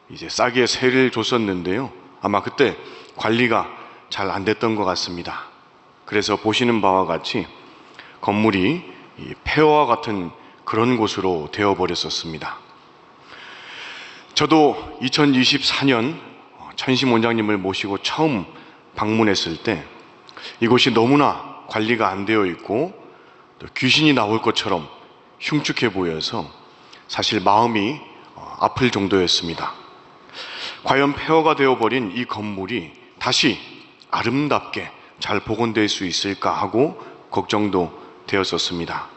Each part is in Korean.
이제 싸게 세를 줬었는데요. 아마 그때 관리가 잘 안 됐던 것 같습니다. 그래서 보시는 바와 같이 건물이 폐허와 같은 그런 곳으로 되어버렸었습니다. 저도 2024년 천심 원장님을 모시고 처음 방문했을 때 이곳이 너무나 관리가 안 되어 있고 또 귀신이 나올 것처럼 흉측해 보여서 사실 마음이 아플 정도였습니다. 과연 폐허가 되어버린 이 건물이 다시 아름답게 잘 복원될 수 있을까 하고 걱정도 되었었습니다.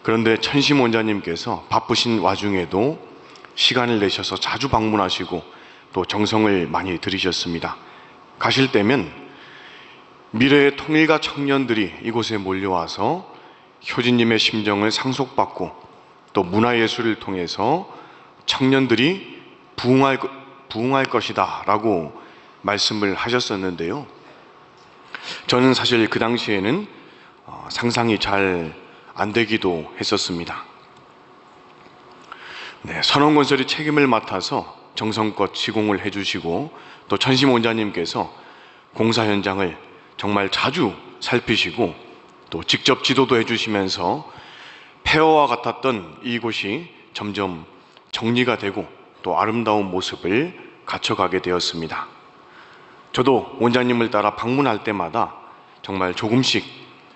그런데 천심 원장님께서 바쁘신 와중에도 시간을 내셔서 자주 방문하시고 또 정성을 많이 들이셨습니다. 가실 때면 미래의 통일가 청년들이 이곳에 몰려와서 효진님의 심정을 상속받고 또 문화예술을 통해서 청년들이 부흥할 것이다 라고 말씀을 하셨었는데요. 저는 사실 그 당시에는 상상이 잘 안 되기도 했었습니다. 선원건설이 책임을 맡아서 정성껏 시공을 해주시고 또 천심 원장님께서 공사 현장을 정말 자주 살피시고 또 직접 지도도 해주시면서 폐허와 같았던 이곳이 점점 정리가 되고 또 아름다운 모습을 갖춰가게 되었습니다. 저도 원장님을 따라 방문할 때마다 정말 조금씩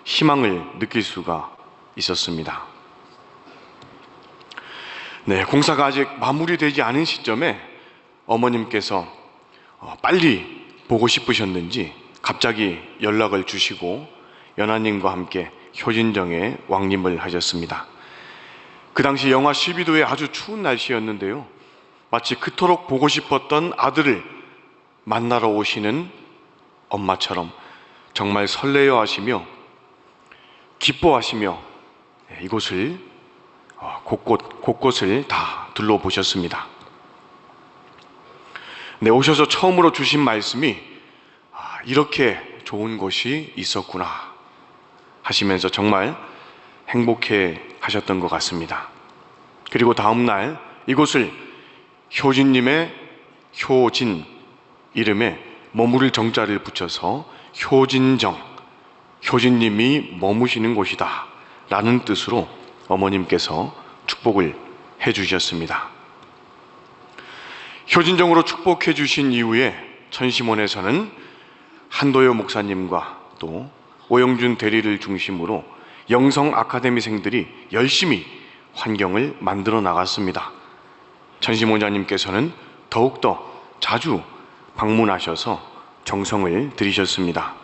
희망을 느낄 수가 있었습니다. 공사가 아직 마무리되지 않은 시점에 어머님께서 빨리 보고 싶으셨는지 갑자기 연락을 주시고 연하님과 함께 효진정에 왕림을 하셨습니다. 그 당시 영하 12도의 아주 추운 날씨였는데요. 마치 그토록 보고 싶었던 아들을 만나러 오시는 엄마처럼 정말 설레어 하시며 기뻐하시며 이곳을 곳곳을 다 둘러보셨습니다. 오셔서 처음으로 주신 말씀이 이렇게 좋은 곳이 있었구나 하시면서 정말 행복해 하셨던 것 같습니다. 그리고 다음날 이곳을 효진님의 효진 이름에 머무를 정자를 붙여서 효진정, 효진님이 머무시는 곳이다 라는 뜻으로 어머님께서 축복을 해주셨습니다. 효진정으로 축복해 주신 이후에 천심원에서는 한도요 목사님과 또 오영준 대리를 중심으로 영성 아카데미생들이 열심히 환경을 만들어 나갔습니다. 천심원장님께서는 더욱더 자주 방문하셔서 정성을 들이셨습니다.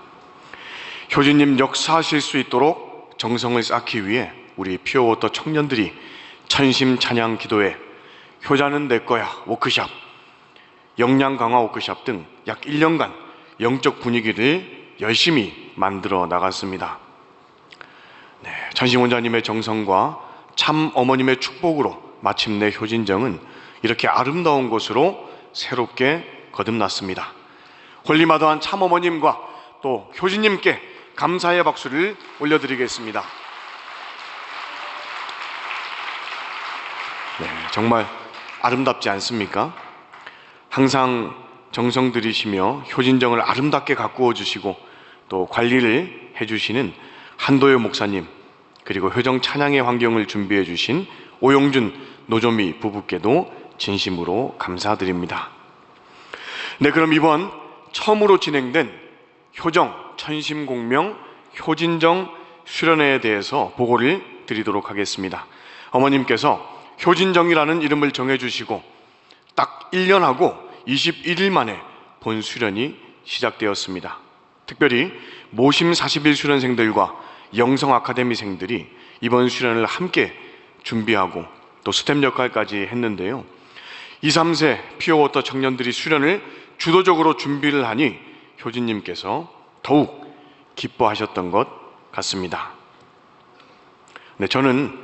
효진님 역사하실 수 있도록 정성을 쌓기 위해 우리 퓨어워터 청년들이 천심 찬양 기도회, 효자는 내 거야 워크샵, 역량 강화 워크샵 등 약 1년간 영적 분위기를 열심히 만들어 나갔습니다. 천심 원장님의 정성과 참 어머님의 축복으로 마침내 효진정은 이렇게 아름다운 곳으로 새롭게 거듭났습니다. 홀리마더한 참 어머님과 또 효진님께 감사의 박수를 올려드리겠습니다. 정말 아름답지 않습니까? 항상 정성 들이시며 효진정을 아름답게 가꾸어 주시고 또 관리를 해주시는 한도요 목사님, 그리고 효정 찬양의 환경을 준비해 주신 오용준 노조미 부부께도 진심으로 감사드립니다. 그럼 이번 처음으로 진행된 효정 천심공명 효진정 수련회에 대해서 보고를 드리도록 하겠습니다. 어머님께서 효진정이라는 이름을 정해주시고 딱 1년하고 21일 만에 본 수련이 시작되었습니다. 특별히 모심 40일 수련생들과 영성 아카데미생들이 이번 수련을 함께 준비하고 또 스텝 역할까지 했는데요. 2, 3세 퓨어워터 청년들이 수련을 주도적으로 준비를 하니 효진님께서 더욱 기뻐하셨던 것 같습니다. 저는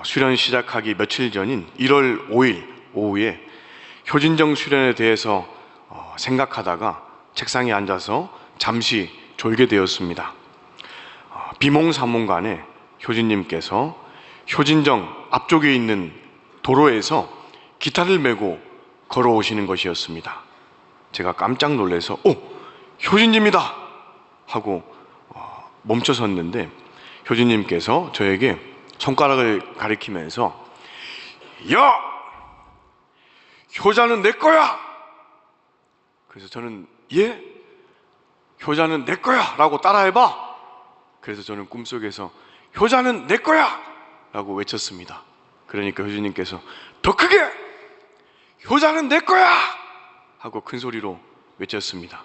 수련 시작하기 며칠 전인 1월 5일 오후에 효진정 수련에 대해서 생각하다가 책상에 앉아서 잠시 졸게 되었습니다. 비몽사몽간에 효진님께서 효진정 앞쪽에 있는 도로에서 기타를 메고 걸어오시는 것이었습니다. 제가 깜짝 놀라서 효진님이다 하고 멈춰섰는데, 효진님께서 저에게 손가락을 가리키면서 야! 효자는 내 거야! 그래서 저는 예? 효자는 내 거야! 라고 따라해봐! 그래서 저는 꿈속에서 효자는 내 거야! 라고 외쳤습니다. 그러니까 효진님께서 더 크게! 효자는 내 거야! 하고 큰 소리로 외쳤습니다.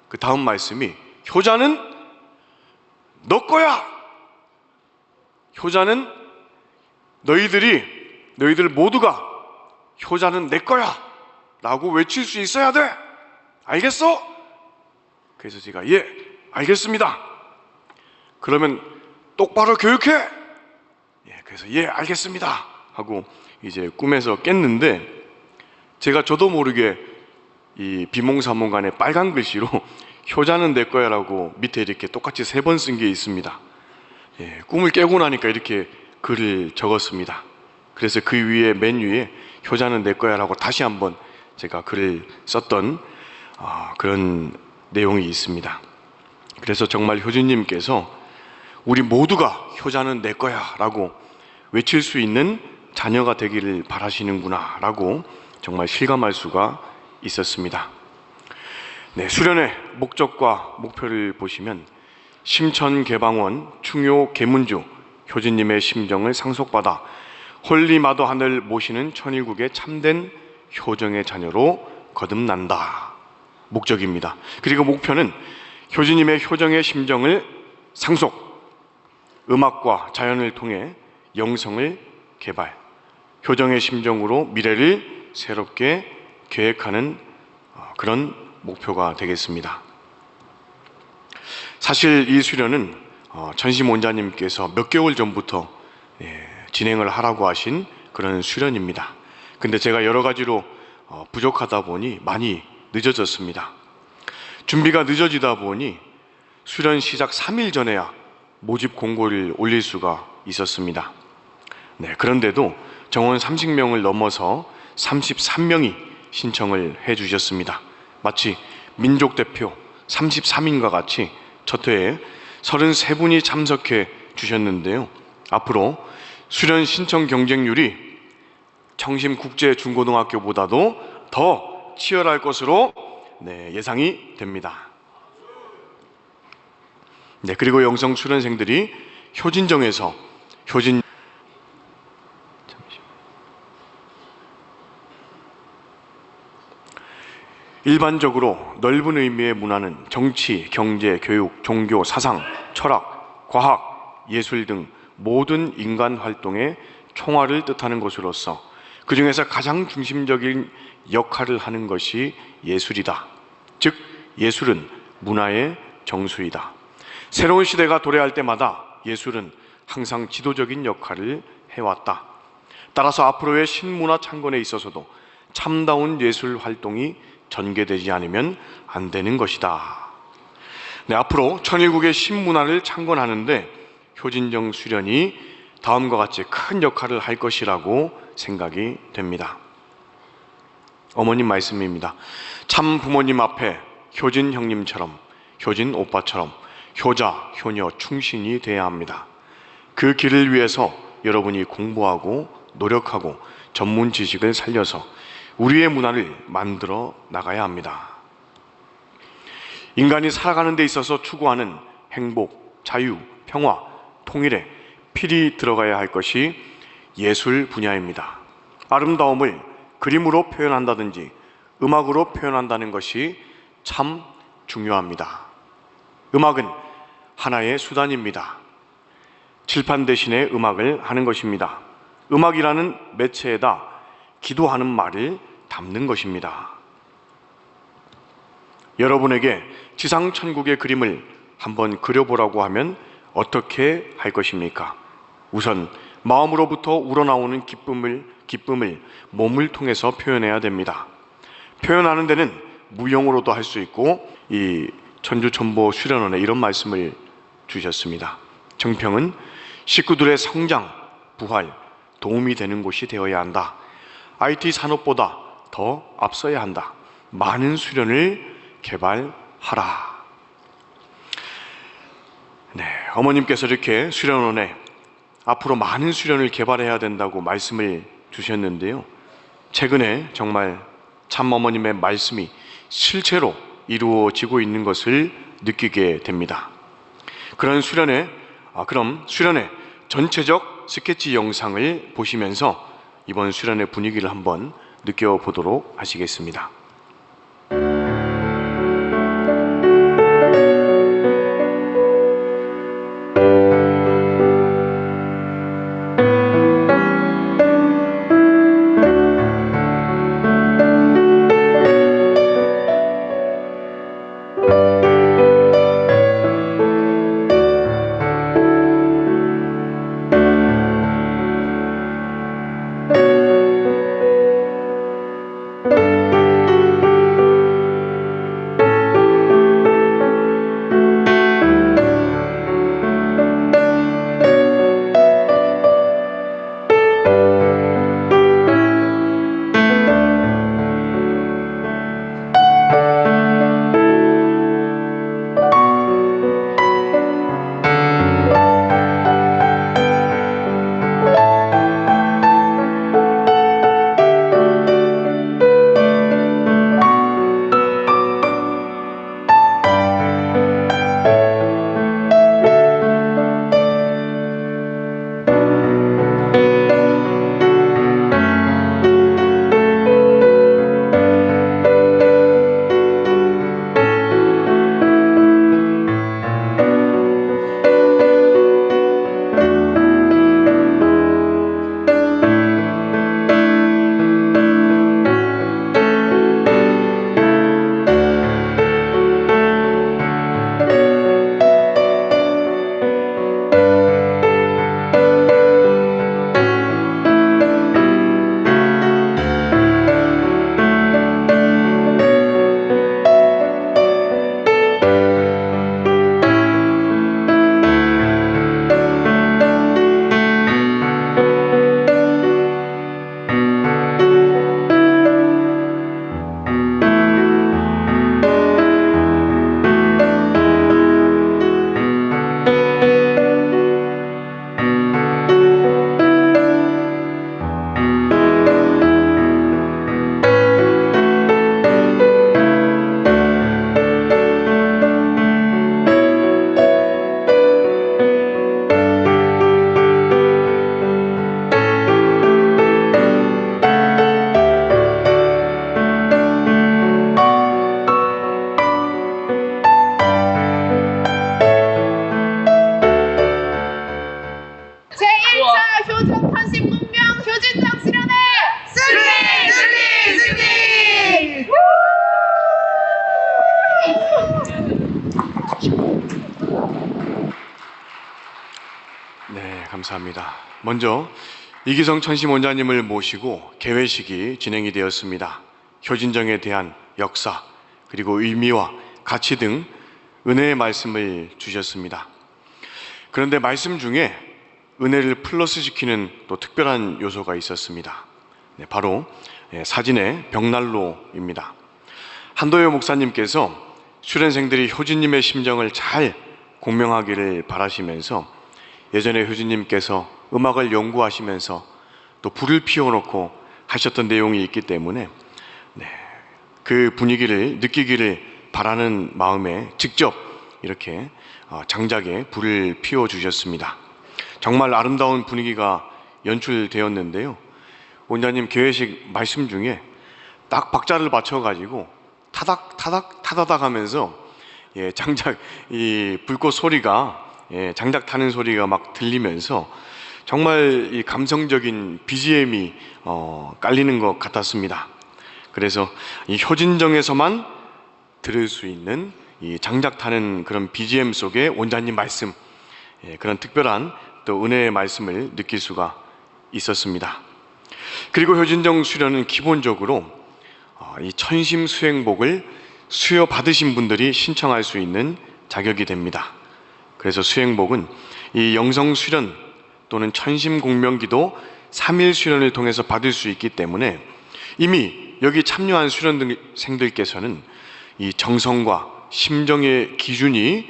그 다음 말씀이 효자는 너 거야! 효자는 너희들 모두가 효자는 내 거야! 라고 외칠 수 있어야 돼! 알겠어? 그래서 제가 예, 알겠습니다. 그러면 똑바로 교육해! 예, 그래서 예, 알겠습니다. 하고 이제 꿈에서 깼는데, 제가 저도 모르게 이 비몽사몽간에 빨간 글씨로 효자는 내 거야 라고 밑에 이렇게 똑같이 3번 쓴 게 있습니다. 예, 꿈을 깨고 나니까 이렇게 글을 적었습니다. 그래서 그 위에 맨 위에 효자는 내 거야 라고 다시 한번 제가 글을 썼던 그런 내용이 있습니다. 그래서 정말 효진님께서 우리 모두가 효자는 내 거야 라고 외칠 수 있는 자녀가 되기를 바라시는구나 라고 정말 실감할 수가 있었습니다. 네, 수련의 목적과 목표를 보시면 심천개방원 충효 계문주 효진님의 심정을 상속받아 홀리마더 하늘 모시는 천일국의 참된 효정의 자녀로 거듭난다. 목적입니다. 그리고 목표는 효진님의 효정의 심정을 상속, 음악과 자연을 통해 영성을 개발, 효정의 심정으로 미래를 새롭게 계획하는 그런 목표가 되겠습니다. 사실 이 수련은 전심 원자님께서 몇 개월 전부터 진행을 하라고 하신 그런 수련입니다. 근데 제가 여러 가지로 부족하다 보니 많이 늦어졌습니다. 준비가 늦어지다 보니 수련 시작 3일 전에야 모집 공고를 올릴 수가 있었습니다. 네, 그런데도 정원 30명을 넘어서 33명이 신청을 해 주셨습니다. 마치 민족대표 33인과 같이 첫 회에 33분이 참석해 주셨는데요. 앞으로 수련 신청 경쟁률이 청심국제중고등학교보다도 더 치열할 것으로 예상이 됩니다. 네, 그리고 영성 수련생들이 효진정에서 일반적으로 넓은 의미의 문화는 정치, 경제, 교육, 종교, 사상, 철학, 과학, 예술 등 모든 인간 활동의 총화를 뜻하는 것으로서 그 중에서 가장 중심적인 역할을 하는 것이 예술이다. 즉 예술은 문화의 정수이다. 새로운 시대가 도래할 때마다 예술은 항상 지도적인 역할을 해왔다. 따라서 앞으로의 신문화 창건에 있어서도 참다운 예술 활동이 전개되지 않으면 안 되는 것이다. 네, 앞으로 천일국의 신문화를 창건하는데 효진정 수련이 다음과 같이 큰 역할을 할 것이라고 생각이 됩니다. 어머님 말씀입니다. 참 부모님 앞에 효진 형님처럼, 효진 오빠처럼 효자, 효녀, 충신이 돼야 합니다. 그 길을 위해서 여러분이 공부하고 노력하고 전문 지식을 살려서 우리의 문화를 만들어 나가야 합니다. 인간이 살아가는 데 있어서 추구하는 행복, 자유, 평화, 통일에 필히 들어가야 할 것이 예술 분야입니다. 아름다움을 그림으로 표현한다든지 음악으로 표현한다는 것이 참 중요합니다. 음악은 하나의 수단입니다. 칠판 대신에 음악을 하는 것입니다. 음악이라는 매체에다 기도하는 말을 담는 것입니다. 여러분에게 지상천국의 그림을 한번 그려보라고 하면 어떻게 할 것입니까? 우선 마음으로부터 우러나오는 기쁨을 몸을 통해서 표현해야 됩니다. 표현하는 데는 무용으로도 할 수 있고 이 천주천보 수련원에 이런 말씀을 주셨습니다. 정평은 식구들의 성장, 부활, 도움이 되는 곳이 되어야 한다. IT 산업보다 더 앞서야 한다. 많은 수련을 개발하라. 네, 어머님께서 이렇게 수련원에 앞으로 많은 수련을 개발해야 된다고 말씀을 주셨는데요. 최근에 정말 참 어머님의 말씀이 실제로 이루어지고 있는 것을 느끼게 됩니다. 그럼 수련의 전체적 스케치 영상을 보시면서 이번 수련의 분위기를 한번 느껴보도록 하시겠습니다. 감사합니다. 먼저 이기성 천심 원장님을 모시고 개회식이 진행이 되었습니다. 효진정에 대한 역사, 그리고 의미와 가치 등 은혜의 말씀을 주셨습니다. 그런데 말씀 중에 은혜를 플러스시키는 또 특별한 요소가 있었습니다. 바로 사진의 벽난로입니다. 한도요 목사님께서 수련생들이 효진님의 심정을 잘 공명하기를 바라시면서 예전에 효진님께서 음악을 연구하시면서 또 불을 피워놓고 하셨던 내용이 있기 때문에 그 분위기를 느끼기를 바라는 마음에 직접 이렇게 장작에 불을 피워주셨습니다. 정말 아름다운 분위기가 연출되었는데요. 원장님 개회식 말씀 중에 딱 박자를 맞춰가지고 타닥 하면서 장작 이 불꽃 소리가 장작 타는 소리가 막 들리면서 정말 이 감성적인 BGM이 깔리는 것 같았습니다. 그래서 이 효진정에서만 들을 수 있는 이 장작 타는 그런 BGM 속에 원장님 말씀, 그런 특별한 또 은혜의 말씀을 느낄 수가 있었습니다. 그리고 효진정 수련은 기본적으로 이 천심 수행복을 수여 받으신 분들이 신청할 수 있는 자격이 됩니다. 그래서 수행복은 이 영성 수련 또는 천심 공명기도 3일 수련을 통해서 받을 수 있기 때문에 이미 여기 참여한 수련생들께서는 이 정성과 심정의 기준이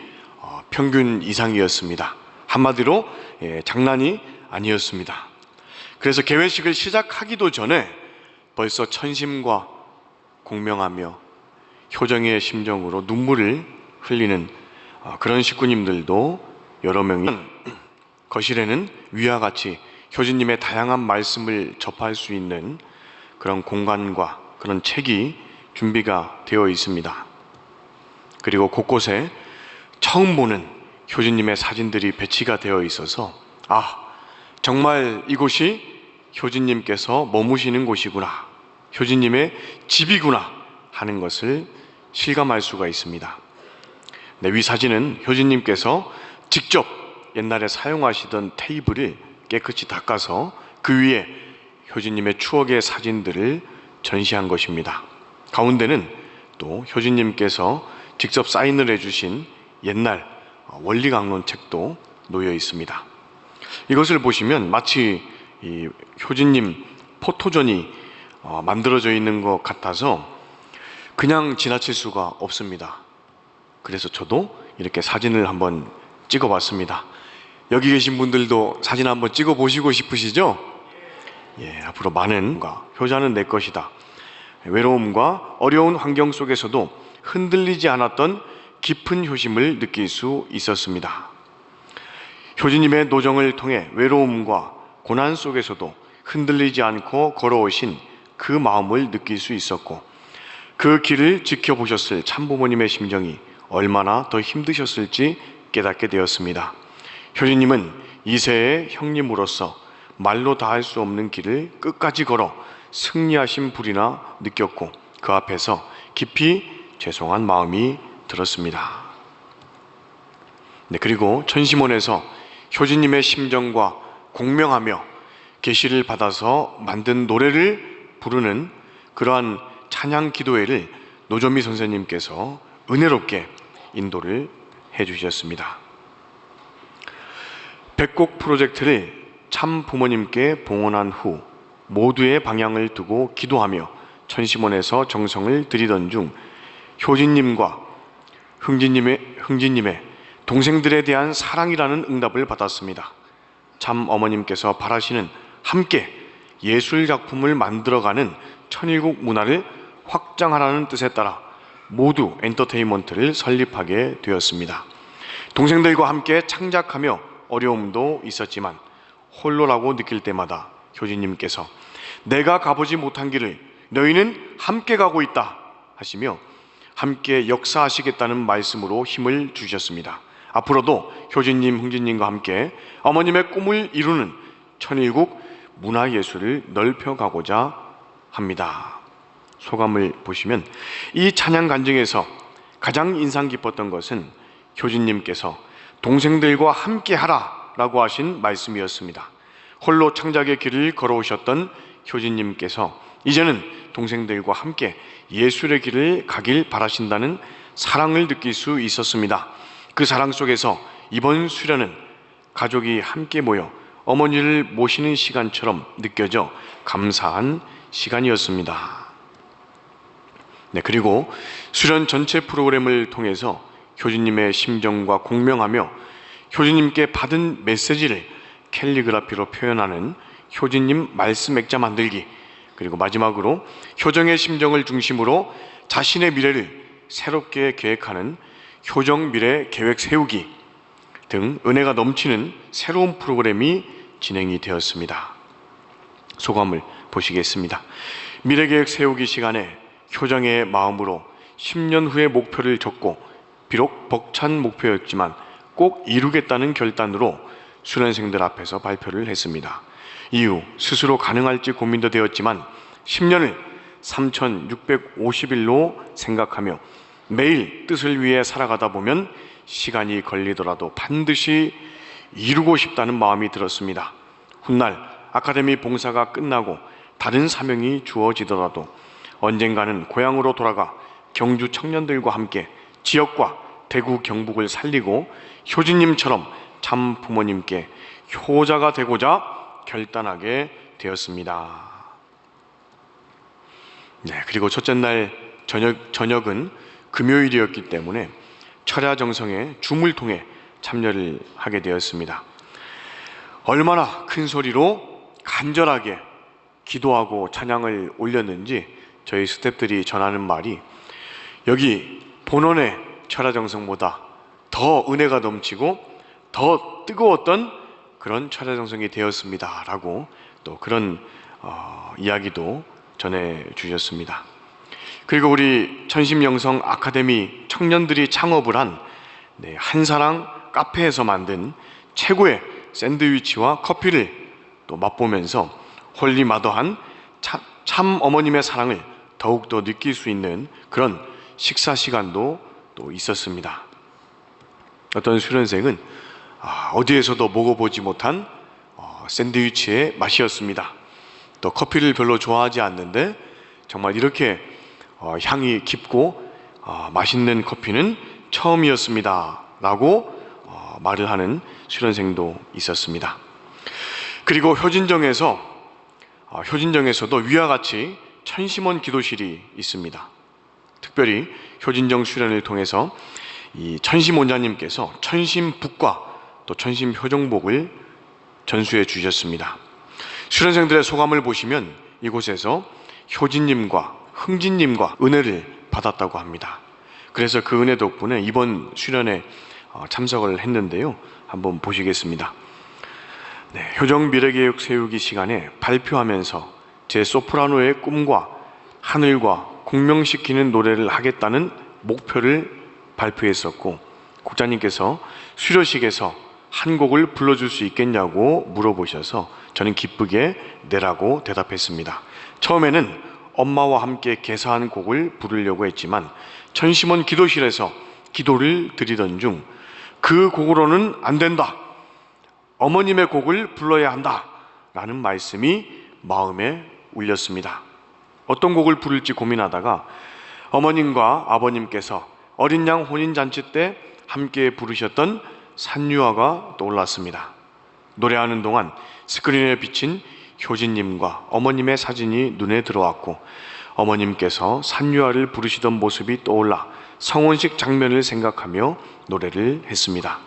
평균 이상이었습니다. 한마디로 장난이 아니었습니다. 그래서 개회식을 시작하기도 전에 벌써 천심과 공명하며 효정의 심정으로 눈물을 흘리는 그런 식구님들도 여러 명이 거실에는 위와 같이 효진님의 다양한 말씀을 접할 수 있는 그런 공간과 그런 책이 준비가 되어 있습니다. 그리고 곳곳에 처음 보는 효진님의 사진들이 배치가 되어 있어서 정말 이곳이 효진님께서 머무시는 곳이구나, 효진님의 집이구나 하는 것을 실감할 수가 있습니다. 위 사진은 효진님께서 직접 옛날에 사용하시던 테이블을 깨끗이 닦아서 그 위에 효진님의 추억의 사진들을 전시한 것입니다. 가운데는 또 효진님께서 직접 사인을 해주신 옛날 원리강론 책도 놓여 있습니다. 이것을 보시면 마치 이 효진님 포토전이 만들어져 있는 것 같아서 그냥 지나칠 수가 없습니다. 그래서 저도 이렇게 사진을 한번 찍어 봤습니다. 여기 계신 분들도 사진 한번 찍어 보시고 싶으시죠? 앞으로 많은 효자는 내 것이다. 외로움과 어려운 환경 속에서도 흔들리지 않았던 깊은 효심을 느낄 수 있었습니다. 효진님의 노정을 통해 외로움과 고난 속에서도 흔들리지 않고 걸어오신 그 마음을 느낄 수 있었고, 그 길을 지켜보셨을 참부모님의 심정이 얼마나 더 힘드셨을지 깨닫게 되었습니다. 효진님은 이세의 형님으로서 말로 다할 수 없는 길을 끝까지 걸어 승리하신 불이나 느꼈고, 그 앞에서 깊이 죄송한 마음이 들었습니다. 그리고 천심원에서 효진님의 심정과 공명하며 계시를 받아서 만든 노래를 부르는 그러한 찬양 기도회를 노점미 선생님께서 은혜롭게 인도를 해주셨습니다. 100곡 프로젝트를 참 부모님께 봉헌한 후 모두의 방향을 두고 기도하며 천심원에서 정성을 들이던 중 효진님과 흥진님의 동생들에 대한 사랑이라는 응답을 받았습니다. 참 어머님께서 바라시는 함께 예술 작품을 만들어가는 천일국 문화를 확장하라는 뜻에 따라 모두 엔터테인먼트를 설립하게 되었습니다. 동생들과 함께 창작하며 어려움도 있었지만 홀로라고 느낄 때마다 효진님께서 내가 가보지 못한 길을 너희는 함께 가고 있다 하시며 함께 역사하시겠다는 말씀으로 힘을 주셨습니다. 앞으로도 효진님, 흥진님과 함께 어머님의 꿈을 이루는 천일국 문화예술을 넓혀가고자 합니다. 소감을 보시면 이 찬양 간증에서 가장 인상 깊었던 것은 효진님께서 동생들과 함께 하라 라고 하신 말씀이었습니다. 홀로 창작의 길을 걸어오셨던 효진님께서 이제는 동생들과 함께 예술의 길을 가길 바라신다는 사랑을 느낄 수 있었습니다. 그 사랑 속에서 이번 수련은 가족이 함께 모여 어머니를 모시는 시간처럼 느껴져 감사한 시간이었습니다. 그리고 수련 전체 프로그램을 통해서 효진님의 심정과 공명하며 효진님께 받은 메시지를 캘리그라피로 표현하는 효진님 말씀 액자 만들기, 그리고 마지막으로 효정의 심정을 중심으로 자신의 미래를 새롭게 계획하는 효정 미래 계획 세우기 등 은혜가 넘치는 새로운 프로그램이 진행이 되었습니다. 소감을 보시겠습니다. 미래 계획 세우기 시간에 효정의 마음으로 10년 후의 목표를 적고 비록 벅찬 목표였지만 꼭 이루겠다는 결단으로 수련생들 앞에서 발표를 했습니다. 이후 스스로 가능할지 고민도 되었지만 10년을 3650일로 생각하며 매일 뜻을 위해 살아가다 보면 시간이 걸리더라도 반드시 이루고 싶다는 마음이 들었습니다. 훗날 아카데미 봉사가 끝나고 다른 사명이 주어지더라도 언젠가는 고향으로 돌아가 경주 청년들과 함께 지역과 대구 경북을 살리고 효진님처럼 참 부모님께 효자가 되고자 결단하게 되었습니다. 네, 그리고 첫째 날 저녁은 금요일이었기 때문에 철야정성에 줌을 통해 참여를 하게 되었습니다. 얼마나 큰 소리로 간절하게 기도하고 찬양을 올렸는지 저희 스태프들이 전하는 말이, 여기 본원의 철야정성보다 더 은혜가 넘치고 더 뜨거웠던 그런 철야정성이 되었습니다 라고 또 그런 이야기도 전해주셨습니다. 그리고 우리 천심영성 아카데미 청년들이 창업을 한 한사랑 카페에서 만든 최고의 샌드위치와 커피를 또 맛보면서 홀리마더한 참 어머님의 사랑을 더욱더 느낄 수 있는 그런 식사 시간도 또 있었습니다. 어떤 수련생은 어디에서도 먹어보지 못한 샌드위치의 맛이었습니다. 또 커피를 별로 좋아하지 않는데 정말 이렇게 향이 깊고 맛있는 커피는 처음이었습니다 라고 말을 하는 수련생도 있었습니다. 그리고 효진정에서도 위와 같이 천심원 기도실이 있습니다. 특별히 효진정 수련을 통해서 이 천심원자님께서 천심북과 또 천심효정복을 전수해 주셨습니다. 수련생들의 소감을 보시면 이곳에서 효진님과 흥진님과 은혜를 받았다고 합니다. 그래서 그 은혜 덕분에 이번 수련에 참석을 했는데요. 한번 보시겠습니다. 네, 효정 미래계획 세우기 시간에 발표하면서 제 소프라노의 꿈과 하늘과 공명시키는 노래를 하겠다는 목표를 발표했었고, 국장님께서 수료식에서 한 곡을 불러줄 수 있겠냐고 물어보셔서 저는 기쁘게 내라고 대답했습니다. 처음에는 엄마와 함께 개사한 곡을 부르려고 했지만 천심원 기도실에서 기도를 드리던 중 그 곡으로는 안 된다, 어머님의 곡을 불러야 한다 라는 말씀이 마음에 울렸습니다. 어떤 곡을 부를지 고민하다가 어머님과 아버님께서 어린 양 혼인잔치 때 함께 부르셨던 산유화가 떠올랐습니다. 노래하는 동안 스크린에 비친 효진님과 어머님의 사진이 눈에 들어왔고, 어머님께서 산유화를 부르시던 모습이 떠올라 성혼식 장면을 생각하며 노래를 했습니다.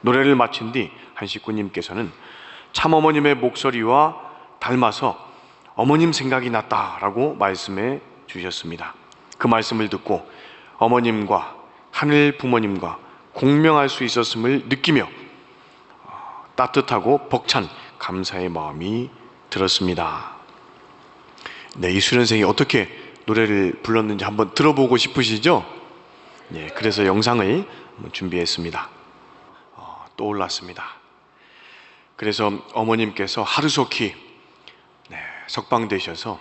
노래를 마친 뒤 한 식구님께서는 참어머님의 목소리와 닮아서 어머님 생각이 났다라고 말씀해 주셨습니다. 그 말씀을 듣고 어머님과 하늘 부모님과 공명할 수 있었음을 느끼며 따뜻하고 벅찬 감사의 마음이 들었습니다. 네, 이 수련생이 어떻게 노래를 불렀는지 한번 들어보고 싶으시죠? 네, 그래서 영상을 준비했습니다. 떠올랐습니다. 그래서 어머님께서 하루속히 석방되셔서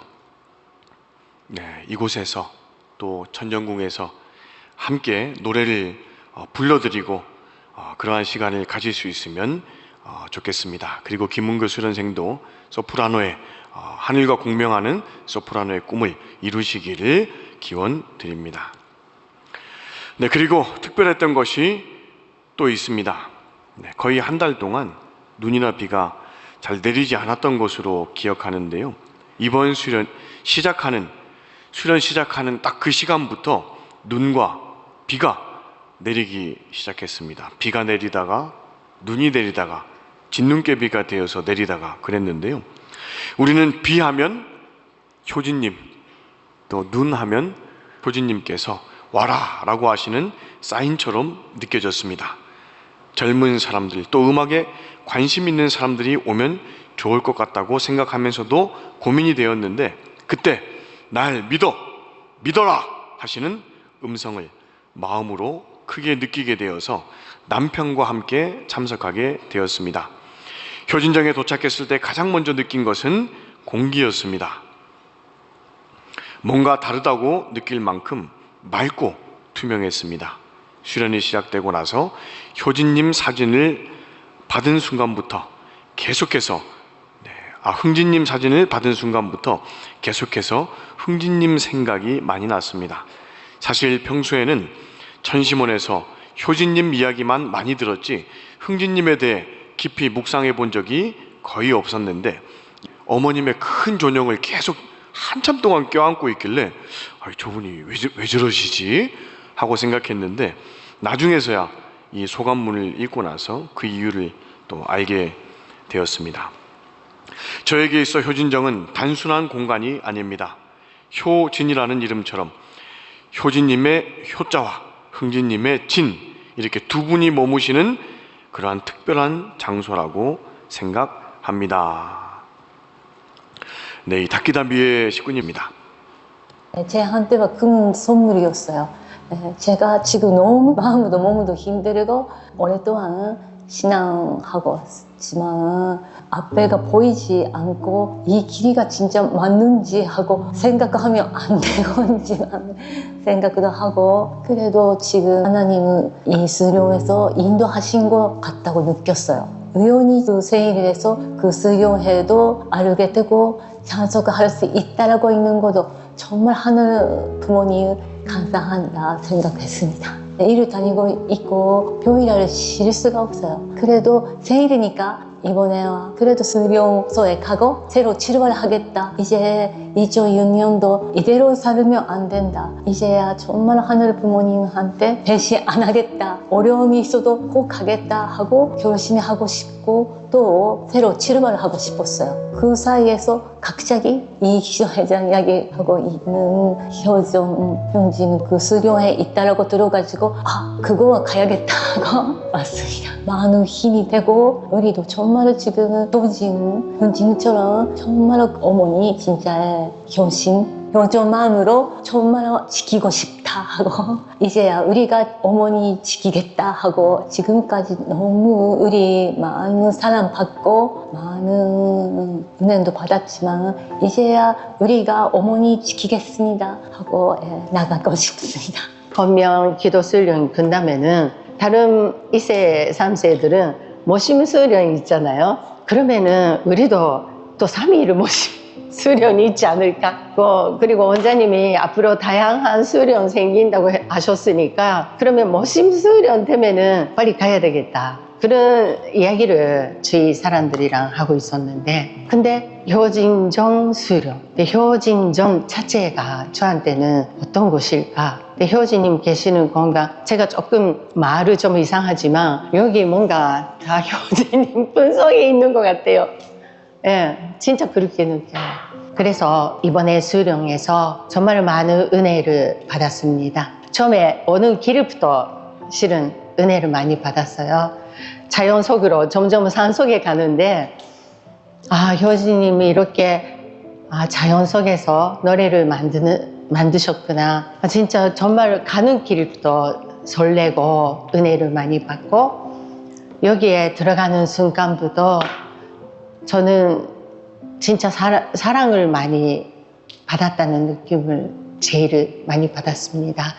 이곳에서 또 천정궁에서 함께 노래를 불러드리고 그러한 시간을 가질 수 있으면 좋겠습니다. 그리고 김문교 수련생도 소프라노의 하늘과 공명하는 소프라노의 꿈을 이루시기를 기원드립니다. 네, 그리고 특별했던 것이 또 있습니다. 거의 한 달 동안 눈이나 비가 잘 내리지 않았던 것으로 기억하는데요. 이번 수련 시작하는 딱 그 시간부터 눈과 비가 내리기 시작했습니다. 비가 내리다가 눈이 내리다가 진눈깨비가 되어서 내리다가 그랬는데요. 우리는 비하면 효진님, 또 눈하면 효진님께서 와라 라고 하시는 사인처럼 느껴졌습니다. 젊은 사람들, 또 음악에 관심 있는 사람들이 오면 좋을 것 같다고 생각하면서도 고민이 되었는데, 그때 날 믿어라 하시는 음성을 마음으로 크게 느끼게 되어서 남편과 함께 참석하게 되었습니다. 효진정에 도착했을 때 가장 먼저 느낀 것은 공기였습니다. 뭔가 다르다고 느낄 만큼 맑고 투명했습니다. 수련이 시작되고 나서 효진님 사진을 받은 순간부터 계속해서 흥진님 사진을 받은 순간부터 계속해서 흥진님 생각이 많이 났습니다. 사실 평소에는 천심원에서 효진님 이야기만 많이 들었지 흥진님에 대해 깊이 묵상해 본 적이 거의 없었는데, 어머님의 큰 존영을 계속 한참 동안 껴안고 있길래 저분이 왜 저러시지? 하고 생각했는데 나중에서야 이 소감문을 읽고 나서 그 이유를 또 알게 되었습니다. 저에게 있어 효진정은 단순한 공간이 아닙니다. 효진이라는 이름처럼 효진님의 효자와 흥진님의 진, 이렇게 두 분이 머무시는 그러한 특별한 장소라고 생각합니다. 네, 이 닭기담비의 식구입니다. 제한테는 큰 선물이었어요. 제가 지금 너무 마음도 몸도 힘들고 오랫동안 신앙하고 있지만 앞에가 보이지 않고 이 길이가 진짜 맞는지 하고 생각하면 안 되는지만 생각도 하고, 그래도 지금 하나님은 이 수련에서 인도하신 것 같다고 느꼈어요. 우연히 그 생일에서 그 수련회도 알게 되고 참석할 수 있다라고 있는 것도 정말 하늘 부모님 감사한다 생각했습니다. 일을 다니고 있고 교회를 쉴 수가 없어요. 그래도 생일이니까 이번에 그래도 수련소에 가고 새로 치료를 하겠다. 이제 2006년도 이대로 살면 안 된다. 이제야 정말 하늘 부모님한테 배신 안 하겠다. 어려움이 있어도 꼭 가겠다 하고 결심하고 싶고 또 새로 치료를 하고 싶었어요. 그 사이에서 갑자기 이기조 회장 이야기하고 있는 효진 그 수련회에 있다라고 들어가지고 그거 가야겠다 하고 왔습니다. 많은 힘이 되고 우리도 정말 지금 효진처럼 정말 어머니 진짜 효정 마음으로 정말 지키고 싶다 하고 이제야 우리가 어머니 지키겠다 하고 지금까지 너무 우리 많은 사랑 받고 많은 은혜도 받았지만 이제야 우리가 어머니 지키겠습니다 하고 나가고 싶습니다. 건명 기도 수련 끝나면은 다른 2세, 3세들은 모심 수련 있잖아요. 그러면은 우리도 또 3일을 모심 수련이 있지 않을까? 그리고 원장님이 앞으로 다양한 수련 생긴다고 하셨으니까 그러면 모심 수련 되면은 빨리 가야 되겠다. 그런 이야기를 저희 사람들이랑 하고 있었는데, 근데 효진정 수련, 효진정 자체가 저한테는 어떤 곳일까? 효진님 계시는 공간, 제가 조금 말을 좀 이상하지만 여기 뭔가 다 효진님 분석이 있는 것 같아요. 예, 진짜 그렇게 느껴요. 그래서 이번에 수련에서 정말 많은 은혜를 받았습니다. 처음에 어느 길부터 실은 은혜를 많이 받았어요. 자연 속으로 점점 산 속에 가는데 효진님이 이렇게 자연 속에서 노래를 만드셨구나. 진짜 정말 가는 길부터 설레고 은혜를 많이 받고 여기에 들어가는 순간부터 저는 진짜 사랑을 많이 받았다는 느낌을 제일 많이 받았습니다.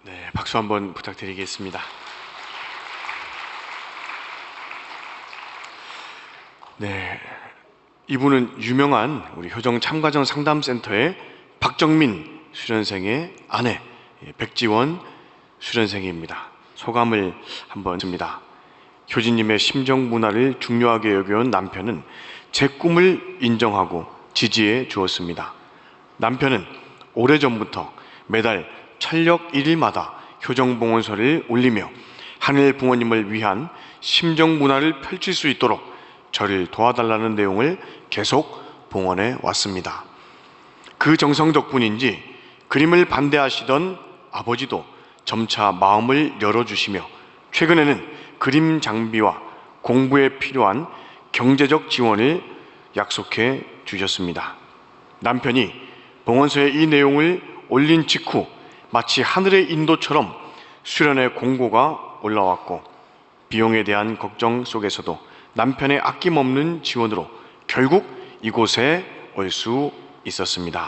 네, 박수 한번 부탁드리겠습니다. 네, 이분은 유명한 우리 효정 참가정 상담센터의 박정민 수련생의 아내 백지원 수련생입니다. 소감을 한번 씁니다. 효진님의 심정 문화를 중요하게 여겨온 남편은 제 꿈을 인정하고 지지해 주었습니다. 남편은 오래전부터 매달 철력 1일마다 효정봉헌서를 올리며 하늘 부모님을 위한 심정 문화를 펼칠 수 있도록 저를 도와달라는 내용을 계속 봉헌해 왔습니다. 그 정성 덕분인지 그림을 반대하시던 아버지도 점차 마음을 열어주시며 최근에는 그림 장비와 공부에 필요한 경제적 지원을 약속해 주셨습니다. 남편이 봉헌서에 이 내용을 올린 직후 마치 하늘의 인도처럼 수련회 공고가 올라왔고 비용에 대한 걱정 속에서도 남편의 아낌없는 지원으로 결국 이곳에 올 수 있었습니다.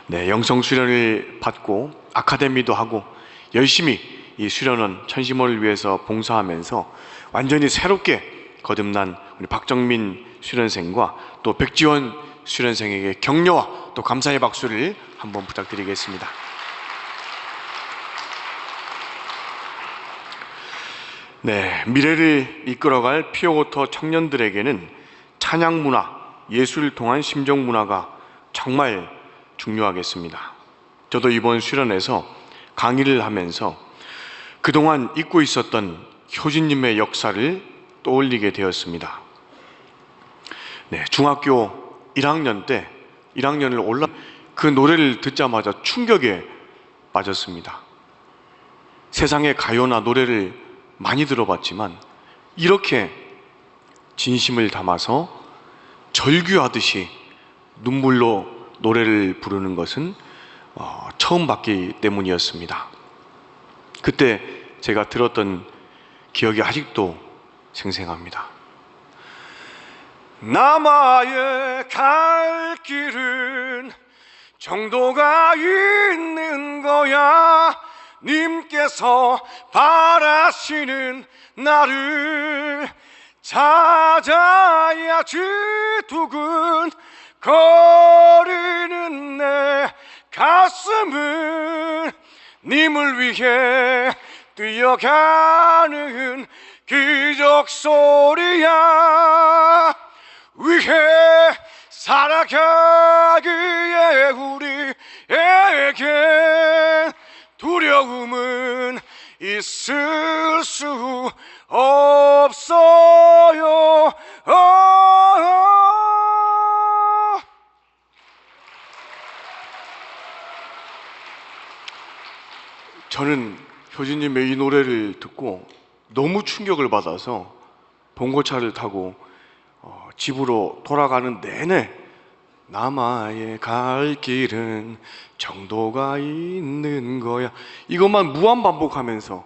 네, 영성 수련을 받고 아카데미도 하고 열심히 이 수련원 천심원을 위해서 봉사하면서 완전히 새롭게 거듭난 우리 박정민 수련생과 또 백지원 수련생에게 격려와 또 감사의 박수를 한번 부탁드리겠습니다. 네, 미래를 이끌어갈 피어워터 청년들에게는 찬양 문화, 예술을 통한 심정 문화가 정말 중요하겠습니다. 저도 이번 수련회에서 강의를 하면서 그동안 잊고 있었던 효진님의 역사를 떠올리게 되었습니다. 네, 중학교 1학년 때 1학년을 올라 그 노래를 듣자마자 충격에 빠졌습니다. 세상의 가요나 노래를 많이 들어봤지만 이렇게 진심을 담아서 절규하듯이 눈물로 노래를 부르는 것은 처음 봤기 때문이었습니다. 그때 제가 들었던 기억이 아직도 생생합니다. 남아의 갈 길은 정도가 있는 거야. 님께서 바라시는 나를 찾아야지. 두근 거리는 내 가슴은 님을 위해 뛰어가는 기적 소리야. 위해 살아가기에 우리에겐 두려움은 있을 수 없어요. 저는 효진님의 이 노래를 듣고 너무 충격을 받아서 봉고차를 타고 집으로 돌아가는 내내 남아의 갈 길은 정도가 있는 거야, 이것만 무한 반복하면서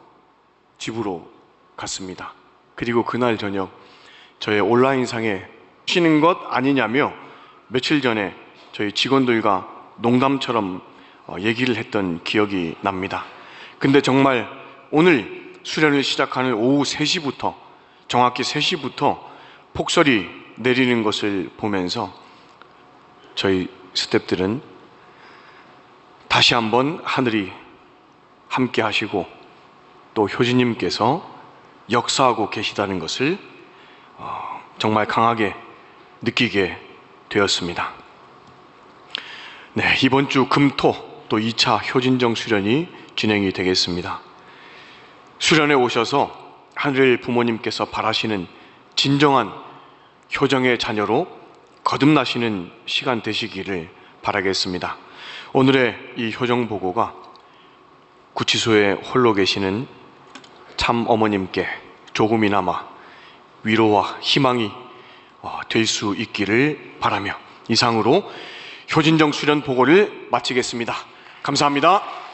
집으로 갔습니다. 그리고 그날 저녁 저의 온라인상에 쉬는 것 아니냐며 며칠 전에 저희 직원들과 농담처럼 얘기를 했던 기억이 납니다. 근데 정말 오늘 수련을 시작하는 오후 3시부터 정확히 3시부터 폭설이 내리는 것을 보면서 저희 스태프들은 다시 한번 하늘이 함께 하시고 또 효진님께서 역사하고 계시다는 것을 정말 강하게 느끼게 되었습니다. 네, 이번 주 금토 또 2차 효진정 수련이 진행이 되겠습니다. 수련에 오셔서 하늘 부모님께서 바라시는 진정한 효정의 자녀로 거듭나시는 시간 되시기를 바라겠습니다. 오늘의 이 효정 보고가 구치소에 홀로 계시는 참 어머님께 조금이나마 위로와 희망이 될 수 있기를 바라며 이상으로 효진정 수련 보고를 마치겠습니다. 감사합니다.